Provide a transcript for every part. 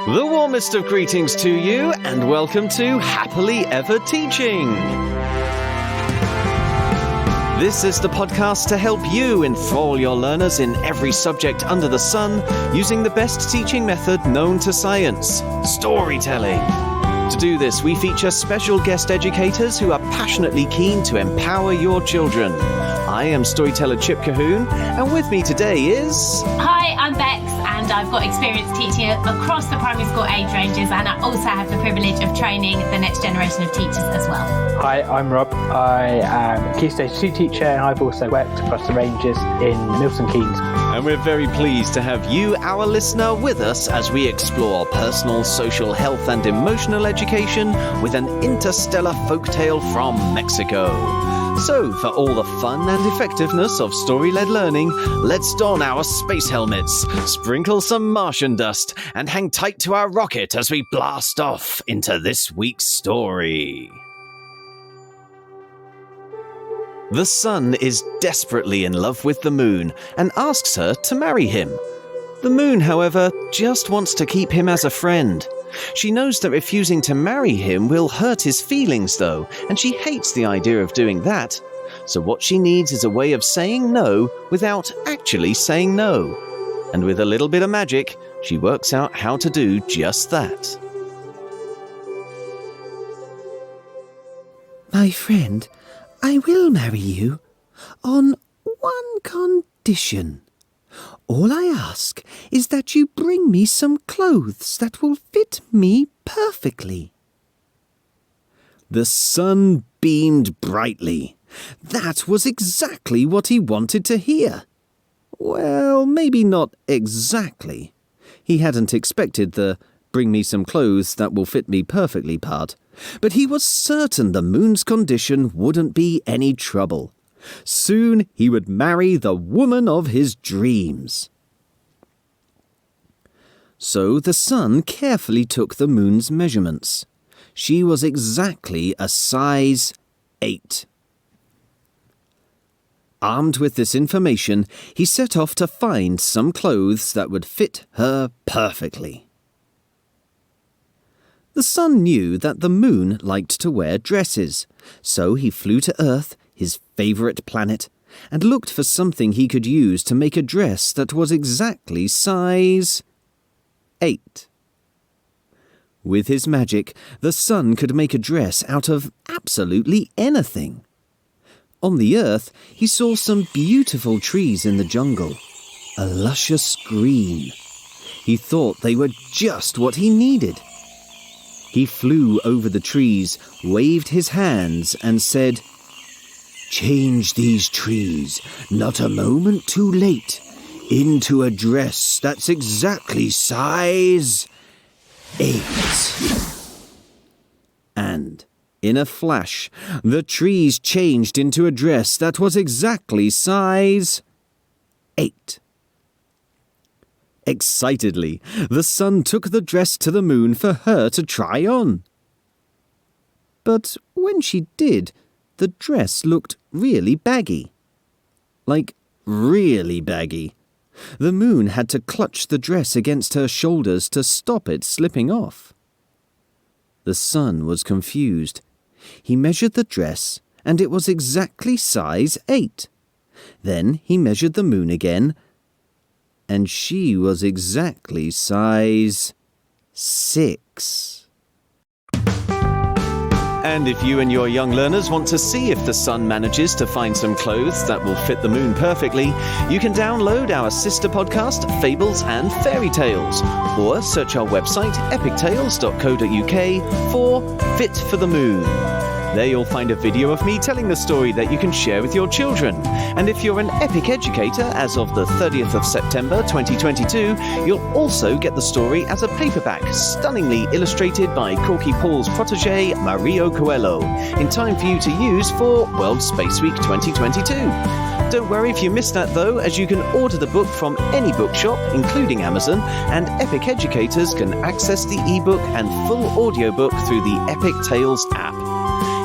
The warmest of greetings to you, and welcome to Happily Ever Teaching. This is the podcast to help you enthrall your learners in every subject under the sun using the best teaching method known to science, storytelling. To do this, we feature special guest educators who are passionately keen to empower your children. I am storyteller Chip Cahoon, and with me today is... Hi, I'm Bex, and I've got experience teaching across the primary school age ranges, and I also have the privilege of training the next generation of teachers as well. Hi, I'm Rob. I am a Key Stage 2 teacher, and I've also worked across the ranges in Milton Keynes. And we're very pleased to have you, our listener, with us as we explore personal, social, health and emotional education with an interstellar folktale from Mexico. So, for all the fun and effectiveness of story-led learning, let's don our space helmets, sprinkle some Martian dust, and hang tight to our rocket as we blast off into this week's story. The sun is desperately in love with the moon and asks her to marry him. The moon, however, just wants to keep him as a friend. She knows that refusing to marry him will hurt his feelings, though, and she hates the idea of doing that. So what she needs is a way of saying no without actually saying no. And with a little bit of magic, she works out how to do just that. My friend, I will marry you on one condition. All I ask is that you bring me some clothes that will fit me perfectly. The sun beamed brightly. That was exactly what he wanted to hear. Well, maybe not exactly. He hadn't expected the "bring me some clothes that will fit me perfectly" part, but he was certain the moon's condition wouldn't be any trouble. Soon he would marry the woman of his dreams. So the sun carefully took the moon's measurements. She was exactly a size 8. Armed with this information, he set off to find some clothes that would fit her perfectly. The sun knew that the moon liked to wear dresses, so he flew to Earth, his favourite planet, and looked for something he could use to make a dress that was exactly size 8. With his magic, the sun could make a dress out of absolutely anything. On the Earth, he saw some beautiful trees in the jungle, a luscious green. He thought they were just what he needed. He flew over the trees, waved his hands, and said, "Change these trees, not a moment too late, into a dress that's exactly size 8. And, in a flash, the trees changed into a dress that was exactly size 8. Excitedly, the sun took the dress to the moon for her to try on. But when she did, the dress looked really baggy. Like, really baggy. The moon had to clutch the dress against her shoulders to stop it slipping off. The sun was confused. He measured the dress, and it was exactly size 8. Then he measured the moon again, and she was exactly size 6. And if you and your young learners want to see if the sun manages to find some clothes that will fit the moon perfectly, you can download our sister podcast, Fables and Fairy Tales, or search our website, epictales.co.uk, for Fit for the Moon. There you'll find a video of me telling the story that you can share with your children. And if you're an epic educator, as of the 30th of September 2022, you'll also get the story as a paperback, stunningly illustrated by Corky Paul's protege, Mario Coelho, in time for you to use for World Space Week 2022. Don't worry if you missed that though, as you can order the book from any bookshop, including Amazon, and Epic educators can access the ebook and full audiobook through the Epic Tales app.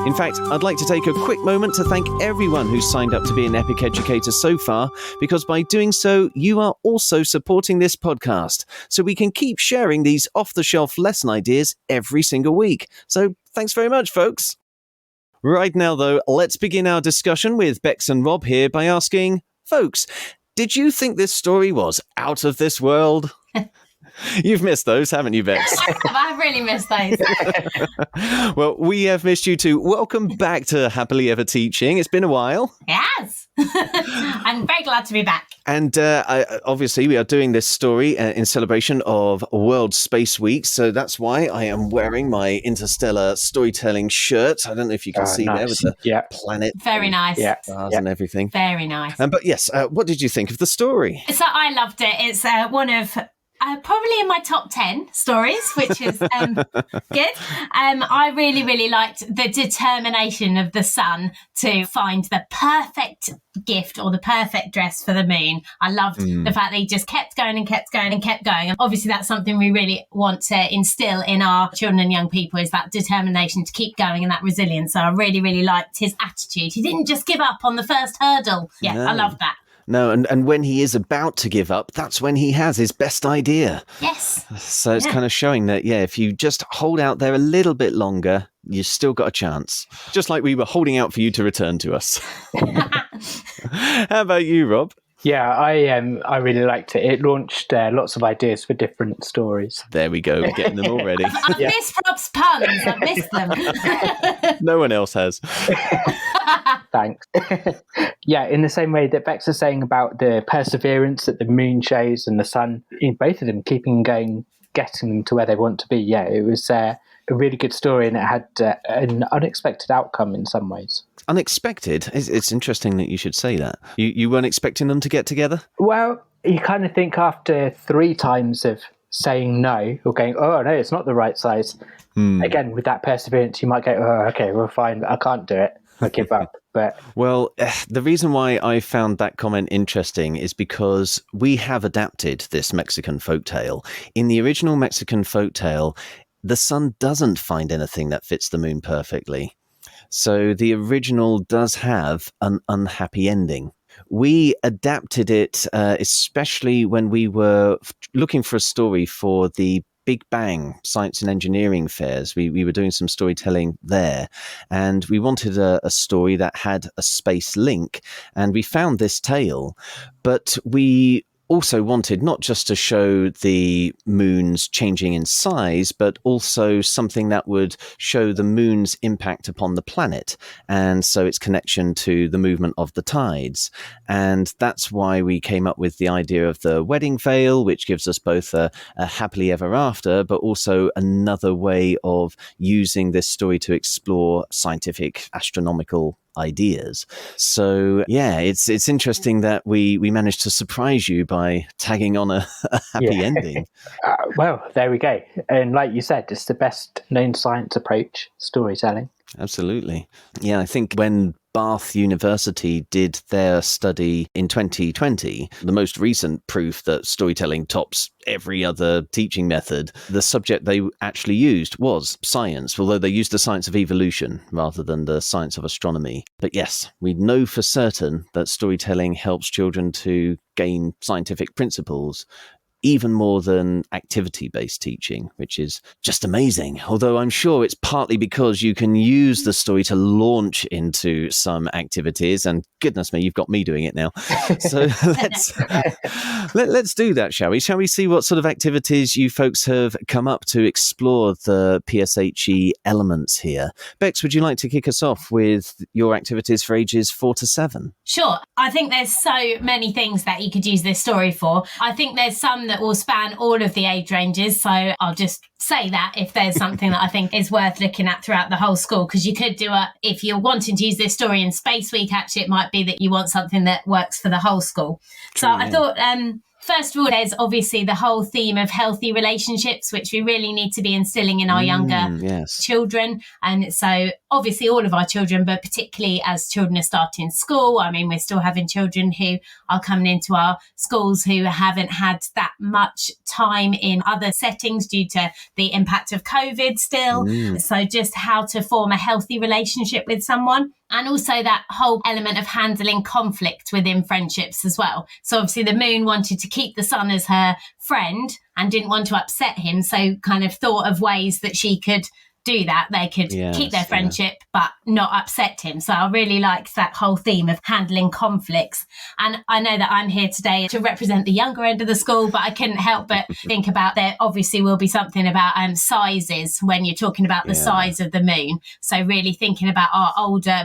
In fact, I'd like to take a quick moment to thank everyone who's signed up to be an Epic Educator so far, because by doing so, you are also supporting this podcast, so we can keep sharing these off-the-shelf lesson ideas every single week. So thanks very much, folks. Right now, though, let's begin our discussion with Bex and Rob here by asking, folks, did you think this story was out of this world? You've missed those, haven't you, Bex? I've really missed those. Well, we have missed you too. Welcome back to Happily Ever Teaching. It's been a while. Yes. I'm very glad to be back. And obviously, we are doing this story in celebration of World Space Week. So that's why I am wearing my interstellar storytelling shirt. I don't know if you can see there with the planet. Very nice. Stars and everything. Very nice. But yes, what did you think of the story? So I loved it. It's one of... probably in my top 10 stories, which is good. I really, really liked the determination of the sun to find the perfect gift or the perfect dress for the moon. I loved the fact that he just kept going and kept going and kept going. And obviously that's something we really want to instill in our children and young people, is that determination to keep going and that resilience. So I really, really liked his attitude. He didn't just give up on the first hurdle. Yeah, no. I loved that. No, and when he is about to give up, that's when he has his best idea. Yes. So it's kind of showing that, if you just hold out there a little bit longer, you've still got a chance. Just like we were holding out for you to return to us. How about you, Rob? Yeah, I really liked it. It launched lots of ideas for different stories. There we go, we're getting them already. I've missed Rob's puns. I've missed them. No one else has. Thanks. Yeah, in the same way that Bex was saying about the perseverance that the moon shows and the sun, in both of them keeping going, getting them to where they want to be. Yeah, it was a really good story, and it had an unexpected outcome in some ways. Unexpected? It's interesting that you should say that. You weren't expecting them to get together? Well, you kind of think after 3 times of saying no, or going, oh, no, it's not the right size. Again, with that perseverance, you might go, oh, okay, well, fine, I can't do it. I give up. But well, the reason why I found that comment interesting is because we have adapted this Mexican folktale. In the original Mexican folktale, the sun doesn't find anything that fits the moon perfectly. So the original does have an unhappy ending. We adapted it, especially when we were looking for a story for the Big Bang Science and Engineering fairs. We were doing some storytelling there, and we wanted a story that had a space link, and we found this tale, but we also wanted not just to show the moons changing in size, but also something that would show the moon's impact upon the planet, and so its connection to the movement of the tides. And that's why we came up with the idea of the wedding veil, which gives us both a happily ever after, but also another way of using this story to explore scientific astronomical ideas. So yeah, it's interesting that we managed to surprise you by tagging on a happy ending. Well, there we go. And like you said, it's the best known science approach, storytelling. Absolutely. Yeah, I think when Bath University did their study in 2020, the most recent proof that storytelling tops every other teaching method, the subject they actually used was science, although they used the science of evolution rather than the science of astronomy. But yes, we know for certain that storytelling helps children to gain scientific principles, even more than activity-based teaching, which is just amazing. Although I'm sure it's partly because you can use the story to launch into some activities, and goodness me, you've got me doing it now. So let's do that, shall we? Shall we see what sort of activities you folks have come up to explore the PSHE elements here? Bex, would you like to kick us off with your activities for ages 4 to 7? Sure. I think there's so many things that you could use this story for. I think there's some that will span all of the age ranges. So I'll just say that if there's something that I think is worth looking at throughout the whole school, because you could do if you're wanting to use this story in Space Week, actually, it might be that you want something that works for the whole school. True, so I thought First of all, there's obviously the whole theme of healthy relationships, which we really need to be instilling in our younger children. And so obviously all of our children, but particularly as children are starting school. I mean, we're still having children who are coming into our schools who haven't had that much time in other settings due to the impact of COVID still. So just how to form a healthy relationship with someone. And also that whole element of handling conflict within friendships as well. So obviously the moon wanted to keep the sun as her friend and didn't want to upset him. So kind of thought of ways that she could do that. They could keep their friendship, but not upset him. So I really liked that whole theme of handling conflicts. And I know that I'm here today to represent the younger end of the school, but I couldn't help but think about there obviously will be something about sizes when you're talking about the size of the moon. So really thinking about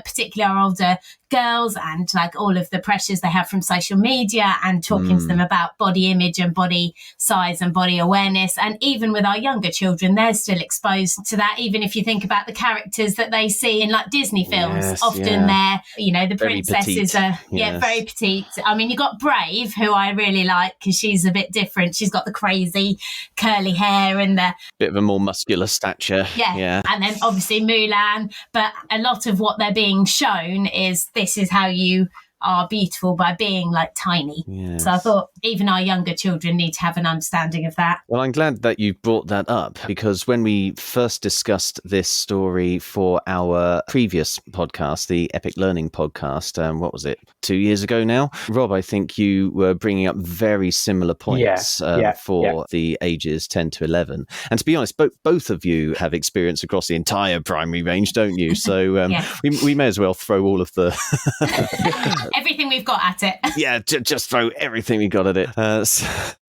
particularly our older girls and like all of the pressures they have from social media and talking to them about body image and body size and body awareness. And even with our younger children, they're still exposed to that. Even if you think about the characters that they see in like Disney films, often they're, the very princesses are very petite. I mean, you got Brave, who I really like because she's a bit different. She's got the crazy curly hair and the bit of a more muscular stature. Yeah. And then obviously Mulan. But a lot of what they're being shown is this is how you are beautiful by being like tiny. Yes. So I thought even our younger children need to have an understanding of that. Well, I'm glad that you brought that up because when we first discussed this story for our previous podcast, the Epic Learning podcast, what was it, 2 years ago now? Rob, I think you were bringing up very similar points for the ages 10 to 11. And to be honest, both of you have experience across the entire primary range, don't you? So we may as well throw all of the... everything we've got at it. Yeah, just throw everything we got at it.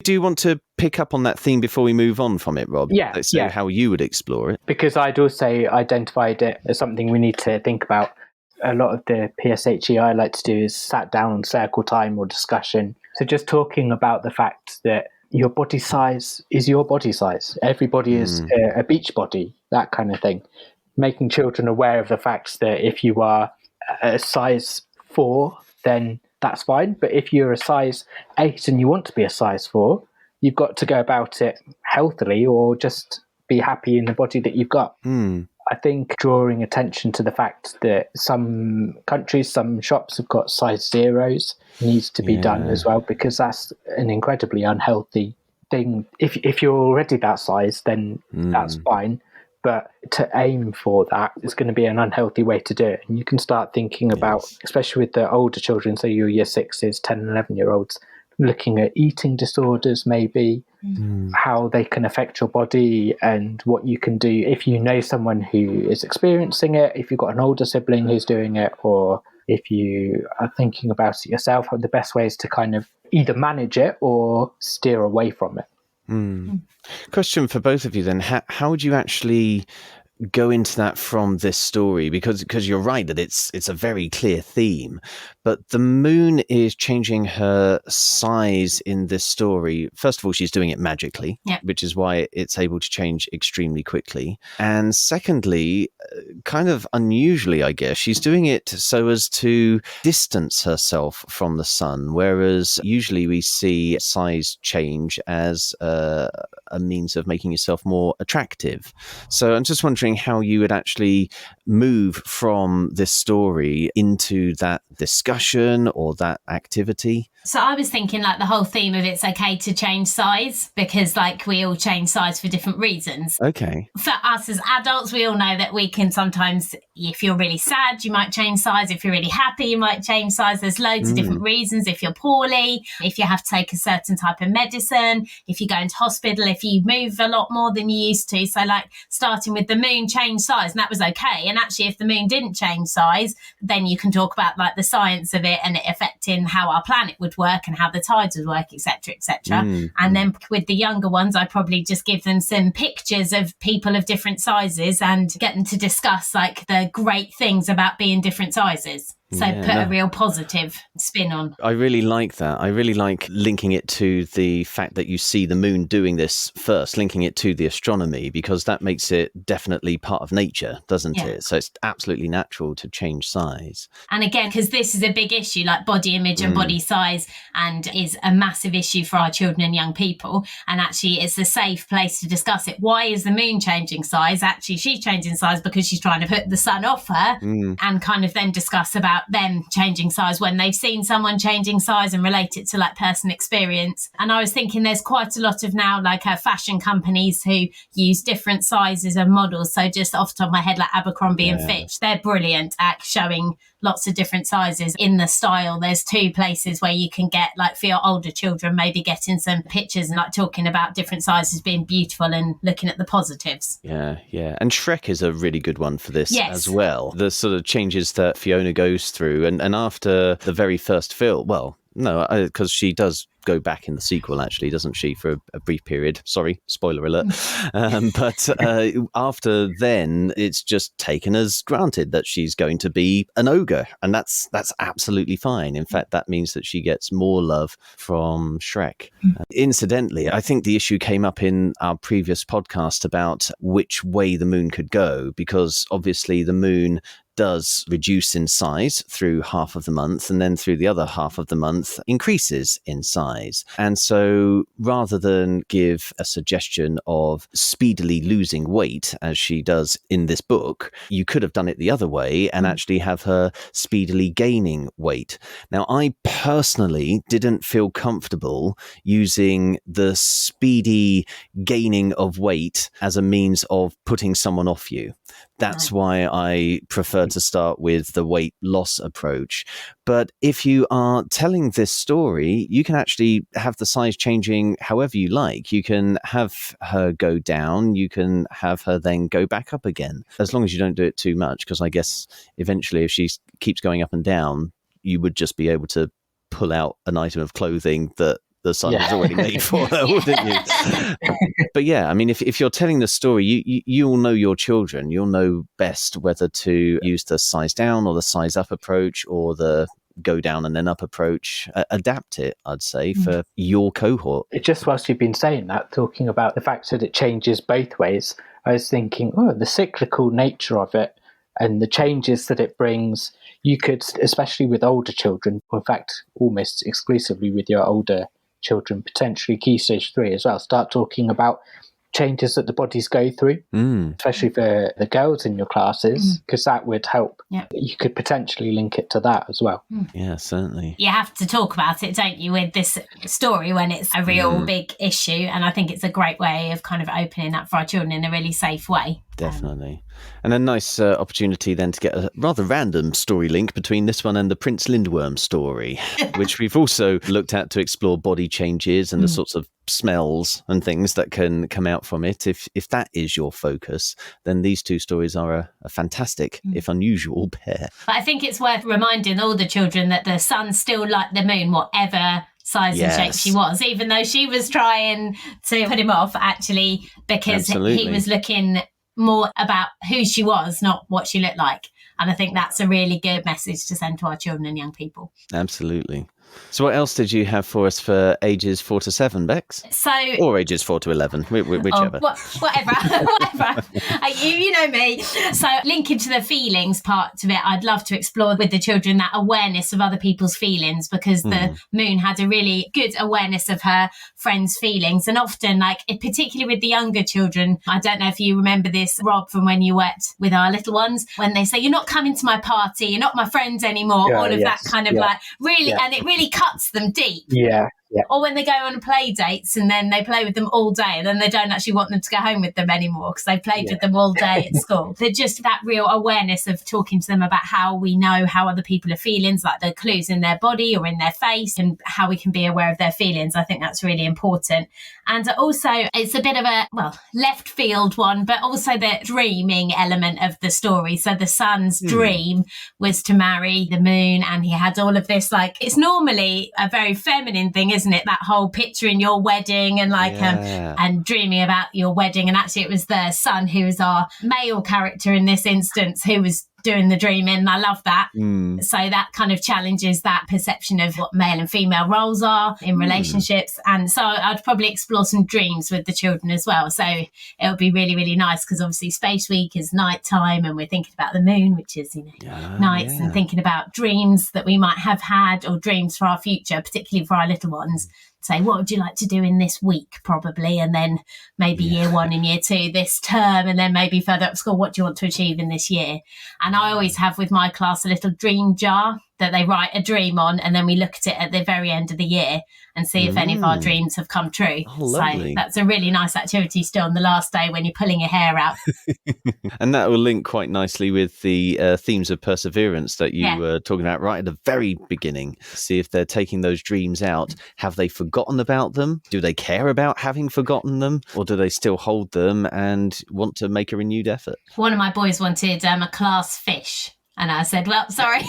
Do you want to pick up on that theme before we move on from it, Rob? So how you would explore it? Because I'd also identified it as something we need to think about. A lot of the PSHE I like to do is sat down on circle time or discussion. So just talking about the fact that your body size is your body size. Everybody is a beach body, that kind of thing. Making children aware of the fact that if you are a size 4, then that's fine. But if you're a size 8 and you want to be a size 4, you've got to go about it healthily or just be happy in the body that you've got. I think drawing attention to the fact that some countries, some shops have got size 0s needs to be done as well, because that's an incredibly unhealthy thing. If you're already that size, then that's fine. But to aim for that is going to be an unhealthy way to do it. And you can start thinking about, especially with the older children, so your year 6s, 10 and 11-year-olds, looking at eating disorders maybe, how they can affect your body and what you can do if you know someone who is experiencing it, if you've got an older sibling who's doing it, or if you are thinking about it yourself, the best way is to kind of either manage it or steer away from it. Question for both of you then. How would you actually go into that from this story? Because you're right that it's a very clear theme, but the moon is changing her size in this story. First of all, she's doing it magically, which is why it's able to change extremely quickly. And secondly, kind of unusually, I guess, she's doing it so as to distance herself from the sun, whereas usually we see size change as a means of making yourself more attractive. So I'm just wondering how you would actually move from this story into that discussion or that activity. So I was thinking like the whole theme of it's okay to change size, because like we all change size for different reasons. Okay. For us as adults, we all know that we can sometimes, if you're really sad, you might change size. If you're really happy, you might change size. There's loads of different reasons. If you're poorly, if you have to take a certain type of medicine, if you go into hospital, if you move a lot more than you used to. So like starting with the moon changed size, and that was okay. And actually if the moon didn't change size, then you can talk about like the science of it and it affecting how our planet would work and how the tides would work, etc., etc. And then with the younger ones, I probably just give them some pictures of people of different sizes and get them to discuss like the great things about being different sizes. So put a real positive spin on. I really like that. I really like linking it to the fact that you see the moon doing this first, linking it to the astronomy, because that makes it definitely part of nature, doesn't it? So it's absolutely natural to change size. And again, because this is a big issue, like body image and body size, and is a massive issue for our children and young people. And actually, it's a safe place to discuss it. Why is the moon changing size? Actually, she's changing size because she's trying to put the sun off her, and kind of then discuss about them changing size when they've seen someone changing size and relate it to like personal experience. And I was thinking there's quite a lot of now like fashion companies who use different sizes of models. So just off the top of my head, like Abercrombie and Fitch, they're brilliant at showing lots of different sizes in the style. There's 2 places where you can get, like for your older children, maybe getting some pictures and like talking about different sizes being beautiful and looking at the positives. Yeah. And Shrek is a really good one for this as well. The sort of changes that Fiona goes through. And after the very first film, well, no, because she does go back in the sequel, actually, doesn't she, for a brief period? Sorry, spoiler alert. But after then, it's just taken as granted that she's going to be an ogre. And that's absolutely fine. In fact, that means that she gets more love from Shrek. Incidentally, I think the issue came up in our previous podcast about which way the moon could go, because obviously the moon does reduce in size through half of the month, and then through the other half of the month increases in size. And so rather than give a suggestion of speedily losing weight, as she does in this book, you could have done it the other way and actually have her speedily gaining weight. Now, I personally didn't feel comfortable using the speedy gaining of weight as a means of putting someone off you. That's why I prefer to start with the weight loss approach. But if you are telling this story, you can actually have the size changing however you like. You can have her go down. You can have her then go back up again, as long as you don't do it too much. Because I guess eventually if she keeps going up and down, you would just be able to pull out an item of clothing that the sun was already made for her, wouldn't you? But yeah, I mean, if you're telling the story, you'll know your children. You'll know best whether to use the size down or the size up approach, or the go down and then up approach. Adapt it, I'd say, for your cohort. Just whilst you've been saying that, talking about the fact that it changes both ways, I was thinking, the cyclical nature of it and the changes that it brings. You could, especially with older children, in fact, almost exclusively with your older children, potentially key stage 3 as well, start talking about changes that the bodies go through, especially for the girls in your classes, because that would help. You could potentially link it to that as well. Yeah, certainly. You have to talk about it, don't you, with this story when it's a real big issue. And I think it's a great way of kind of opening up for our children in a really safe way. Definitely. And a nice opportunity then to get a rather random story link between this one and the Prince Lindworm story, which we've also looked at to explore body changes and the sorts of smells and things that can come out from it. If that is your focus, then these 2 stories are a fantastic, if unusual, pair. But I think it's worth reminding all the children that the sun's still like the moon, whatever size and shape she was, even though she was trying to put him off, actually, because he was looking more about who she was, not what she looked like. And I think that's a really good message to send to our children and young people. Absolutely. So what else did you have for us for ages 4 to 7, Bex? Or ages 4 to 11, whichever. Whatever. You know me. So linking to the feelings part of it, I'd love to explore with the children that awareness of other people's feelings, because the moon had a really good awareness of her friends' feelings. And often, like particularly with the younger children, I don't know if you remember this, Rob, from when you worked with our little ones, when they say, you're not coming to my party, you're not my friends anymore, all of that kind of like really, and it really cuts them deep. Or when they go on play dates and then they play with them all day and then they don't actually want them to go home with them anymore because they played with them all day at school. They're just that real awareness of talking to them about how we know how other people are feeling, like the clues in their body or in their face, and how we can be aware of their feelings. I think that's really important. And also it's a bit of a, left field one, but also the dreaming element of the story. So the sun's dream was to marry the moon, and he had all of this, like, it's normally a very feminine thing, isn't it? That whole picturing your wedding and and dreaming about your wedding. And actually it was the sun who was our male character in this instance who was doing the dreaming. And I love that. So that kind of challenges that perception of what male and female roles are in relationships. And so I'd probably explore some dreams with the children as well. So it'll be really, really nice because obviously Space Week is nighttime and we're thinking about the moon, which is, nights, and thinking about dreams that we might have had or dreams for our future, particularly for our little ones. Say, what would you like to do in this week, probably, and then maybe year 1 and year 2 this term, and then maybe further up school, what do you want to achieve in this year? And I always have with my class a little dream jar that they write a dream on, and then we look at it at the very end of the year and see if any of our dreams have come true. So that's a really nice activity still on the last day when you're pulling your hair out. And that will link quite nicely with the themes of perseverance that you were talking about right at the very beginning. See if they're taking those dreams out. Have they forgotten about them? Do they care about having forgotten them? Or do they still hold them and want to make a renewed effort? One of my boys wanted a class fish. And I said, well, sorry,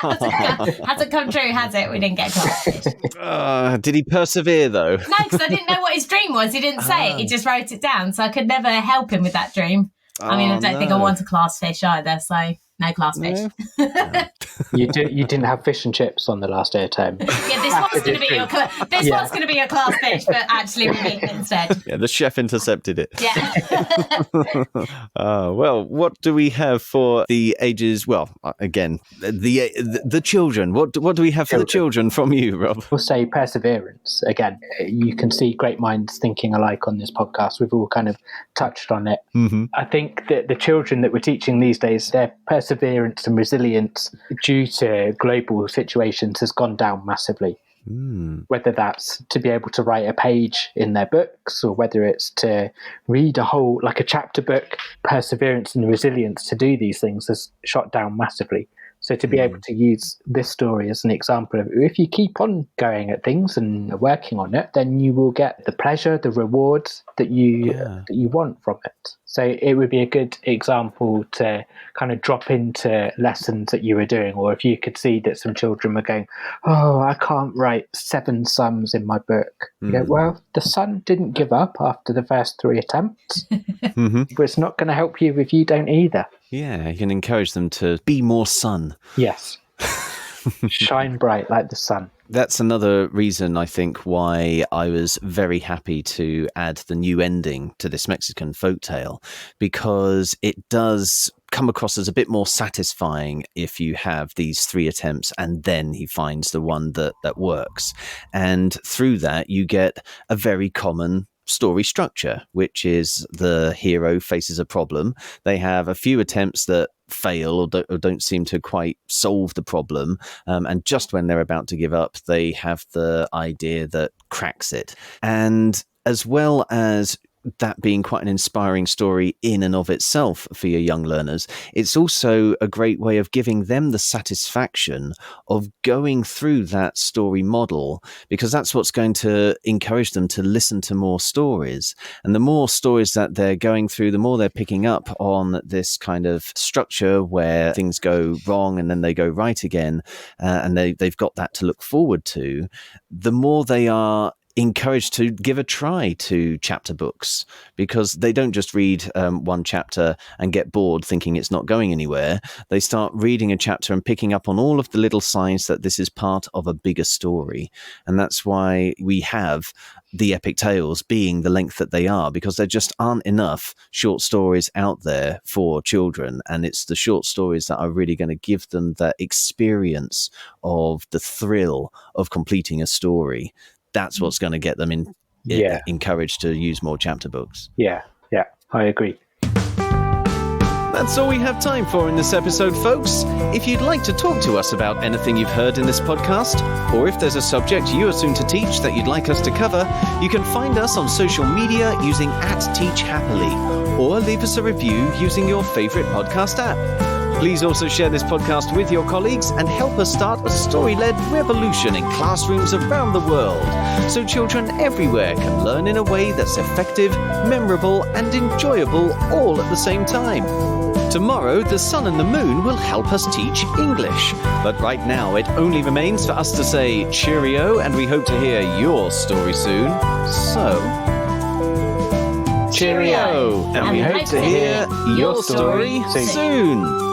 hasn't come true, has it? We didn't get a class fish. Did he persevere, though? No, because I didn't know what his dream was. He didn't say it. He just wrote it down. So I could never help him with that dream. I mean, I don't think I want a class fish either. So no class fish. No. You didn't have fish and chips on the last day of term. Yeah, this one's going to be one's going to be your class fish, but actually we meet it instead. Yeah, the chef intercepted it. Yeah. Well, what do we have for the ages? Well, again, the children. What do we have for the children from you, Rob? We'll say perseverance. Again, you can see great minds thinking alike on this podcast. We've all kind of touched on it. Mm-hmm. I think that the children that we're teaching these days, their perseverance and resilience due to global situations has gone down massively. Whether that's to be able to write a page in their books or whether it's to read a chapter book, perseverance and resilience to do these things has shot down massively. So to be able to use this story as an example of if you keep on going at things and working on it, then you will get the pleasure, the rewards that you want from it. So it would be a good example to kind of drop into lessons that you were doing, or if you could see that some children were going, oh, I can't write 7 sums in my book. You go, well, the sun didn't give up after the first 3 attempts, but it's not going to help you if you don't either. Yeah, you can encourage them to be more sun. Yes. Shine bright like the sun. That's another reason, I think, why I was very happy to add the new ending to this Mexican folktale, because it does come across as a bit more satisfying if you have these 3 attempts and then he finds the one that works. And through that, you get a very common story structure, which is the hero faces a problem. They have a few attempts that fail or don't seem to quite solve the problem. And just when they're about to give up, they have the idea that cracks it. And as well as that being quite an inspiring story in and of itself for your young learners, it's also a great way of giving them the satisfaction of going through that story model, because that's what's going to encourage them to listen to more stories. And the more stories that they're going through, the more they're picking up on this kind of structure where things go wrong and then they go right again, and they've got that to look forward to, the more they are encouraged to give a try to chapter books, because they don't just read one chapter and get bored thinking it's not going anywhere. They start reading a chapter and picking up on all of the little signs that this is part of a bigger story. And that's why we have the epic tales being the length that they are, because there just aren't enough short stories out there for children. And it's the short stories that are really going to give them that experience of the thrill of completing a story. That's what's going to get them encouraged to use more chapter books. Yeah, I agree. That's all we have time for in this episode, folks. If you'd like to talk to us about anything you've heard in this podcast, or if there's a subject you are soon to teach that you'd like us to cover, you can find us on social media using @TeachHappily, or leave us a review using your favorite podcast app. Please also share this podcast with your colleagues and help us start a story-led revolution in classrooms around the world, so children everywhere can learn in a way that's effective, memorable, and enjoyable all at the same time. Tomorrow, the sun and the moon will help us teach English. But right now, it only remains for us to say cheerio, and we hope to hear your story soon. So, cheerio! And we hope to hear your story soon.